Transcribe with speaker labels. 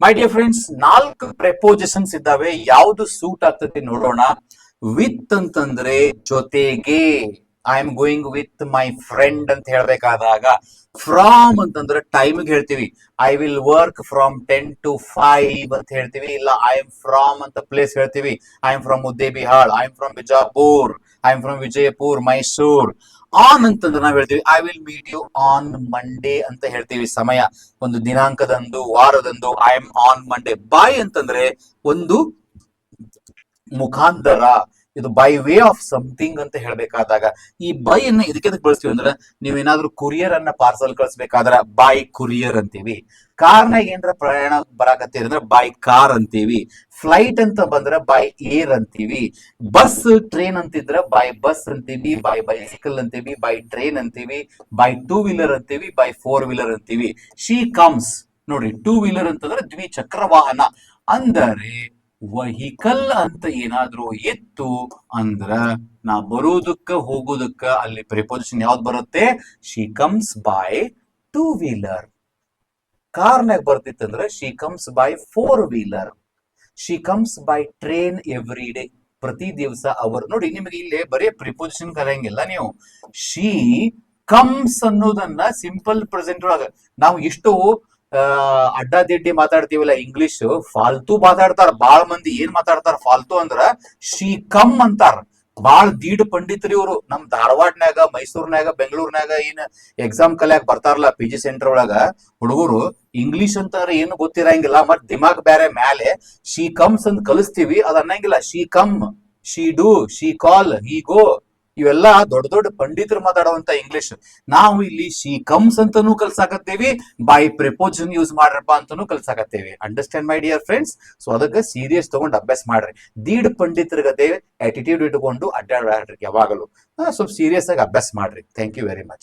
Speaker 1: ಮೈ dear friends, 4 ಪ್ರೆಪೋಸಿಷನ್ಸ್ ಇದ್ದಾವೆ. ಯಾವುದು suit ಆಗ್ತದೆ ನೋಡೋಣ. ವಿತ್ ಅಂತಂದ್ರೆ ಜೊತೆಗೆ, I am going with my friend ಅಂತ ಹೇಳ್ಬೇಕಾದಾಗ, ಫ್ರಾಮ್ ಅಂತಂದ್ರೆ ಟೈಮ್ಗೆ ಹೇಳ್ತೀವಿ. I will work from 10 to 5 ಅಂತ ಹೇಳ್ತೀವಿ. ಇಲ್ಲ ಐ ಆಮ್ ಫ್ರಾಮ್ ಅಂತ ಪ್ಲೇಸ್ ಹೇಳ್ತೀವಿ. I am from Muddebihal, I am from Bijapur, I am from Vijayapur, Mysore. On ಅಂತಂದ್ರೆ ನಾವ್ ಹೇಳ್ತೀವಿ I will meet you on Monday ಅಂತ ಹೇಳ್ತೀವಿ. ಸಮಯ, ಒಂದು ದಿನಾಂಕದಂದು, ವಾರದಂದು. I am on Monday. By ಅಂತಂದ್ರೆ ಒಂದು ಮುಖಾಂತರ, ಇದು ಬೈ ವೇ ಆಫ್ ಸಮಥಿಂಗ್ ಅಂತ ಹೇಳ್ಬೇಕಾದಾಗ, ಈ ಬೈ ಅನ್ನ ಇದಕ್ಕೆ ಬಳಸ್ತೀವಿ ಅಂದ್ರೆ, ನೀವೇನಾದ್ರೂ ಕುರಿಯರ್ ಅನ್ನ ಪಾರ್ಸಲ್ ಕಳಿಸ್ಬೇಕಾದ್ರೆ ಬೈ ಕುರಿಯರ್ ಅಂತೀವಿ. ಕಾರ್ನಾಗ ಏನಾರ ಪ್ರಯಾಣ ಬರಾಕತ್ತೀರಿ ಅಂದ್ರೆ ಬೈ ಕಾರ್ ಅಂತೀವಿ. ಫ್ಲೈಟ್ ಅಂತ ಬಂದ್ರೆ ಬೈ ಏರ್ ಅಂತೀವಿ. ಬಸ್ ಟ್ರೈನ್ ಅಂತಿದ್ರೆ ಬೈ ಬಸ್ ಅಂತೀವಿ, ಬೈ ಬೈಸಿಕಲ್ ಅಂತೀವಿ, ಬೈ ಟ್ರೈನ್ ಅಂತೀವಿ, ಬೈ 2 ವೀಲರ್ ಅಂತೀವಿ, ಬೈ 4 ವೀಲರ್ ಅಂತೀವಿ. ಶಿ ಕಮ್ಸ್ ನೋಡ್ರಿ, 2 ವೀಲರ್ ಅಂತಂದ್ರೆ ದ್ವಿಚಕ್ರ ವಾಹನ. ಅಂದರೆ ವೆಹಿಕಲ್ ಅಂತ ಏನಾದ್ರೂ ಇತ್ತು ಅಂದ್ರ ನಾ ಬರೋದಕ್ಕ ಹೋಗೋದಕ್ಕ ಅಲ್ಲಿ ಪ್ರಿಪೋಸಿಷನ್ ಯಾವ್ದು ಬರುತ್ತೆ? She comes by 2 wheeler. ಕಾರ್ನಾಗ ಬರ್ತಿತ್ತಂದ್ರೆ she comes by 4 wheeler. She comes by train every day. ಪ್ರತಿ ದಿವಸ ಅವರು ನೋಡಿ, ನಿಮಗೆ ಇಲ್ಲಿ ಬರೀ ಪ್ರಿಪೋಸಿಷನ್ ಕಲಿಯಂಗಿಲ್ಲ ನೀವು. ಶಿ ಕಮ್ಸ್ ಅನ್ನೋದನ್ನ ಸಿಂಪಲ್ ಪ್ರೆಸೆಂಟ್ ಒಳಗ ನಾವು ಇಷ್ಟು ಅಡ್ಡಾದಿಡ್ಡಿ ಮಾತಾಡ್ತೀವಲ್ಲ, ಇಂಗ್ಲಿಷ್ ಫಾಲ್ತು ಮಾತಾಡ್ತಾರ ಬಾಳ್ ಮಂದಿ. ಏನ್ ಮಾತಾಡ್ತಾರ ಫಾಲ್ತು ಅಂದ್ರ ಶಿ ಕಮ್ ಅಂತಾರ. ಬಾಳ್ ದೀಡ್ ಪಂಡಿತರಿ ಇವರು. ನಮ್ ಧಾರವಾಡನ್ಯಾಗ, ಮೈಸೂರ್ನ್ಯಾಗ, ಬೆಂಗಳೂರ್ನ್ಯಾಗ ಏನ್ ಎಕ್ಸಾಮ್ ಕಲಿಯಾಕ್ ಬರ್ತಾರಲ್ಲ ಪಿ ಜಿ ಸೆಂಟರ್ ಒಳಗ ಹುಡುಗರು, ಇಂಗ್ಲಿಷ್ ಅಂತಾರೆ ಏನು ಗೊತ್ತಿರಂಗಿಲ್ಲ, ಮತ್ ದಿಮಾಗ್ ಬೇರೆ ಮ್ಯಾಲೆ. ಶಿ ಕಮ್ಸ್ ಅಂತ ಕಲಿಸ್ತೀವಿ, ಅದ್ ಅನ್ನಂಗಿಲ್ಲ. She come, she do, she call, he go, ಇವೆಲ್ಲ ದೊಡ್ಡ ದೊಡ್ಡ ಪಂಡಿತರು ಮಾತಾಡುವಂತ ಇಂಗ್ಲಿಷ್. ನಾವು ಇಲ್ಲಿ ಶಿ ಕಮ್ಸ್ ಅಂತಾನೂ ಕಲ್ಸಾಕತ್ತೇವಿ, ಬೈ ಪ್ರಿಪೋಸಿಷನ್ ಯೂಸ್ ಮಾಡ್ರಪ್ಪ ಅಂತಾನೂ ಕಲ್ಸಾಕತ್ತೇವಿ. Understand my dear friends? So ಅದಕ್ಕೆ ಸೀರಿಯಸ್ ತಗೊಂಡು ಅಭ್ಯಾಸ ಮಾಡ್ರಿ. ದೀಡ್ ಪಂಡಿತರ ಗತೆ ಆಟಿಟ್ಯೂಡ್ ಇಟ್ಕೊಂಡು ಅಡ್ಡಾಡ್ರಿ ಯಾವಾಗಲೂ. ಸ್ವಲ್ಪ ಸೀರಿಯಸ್ ಆಗಿ ಅಭ್ಯಾಸ ಮಾಡ್ರಿ. Thank you very much.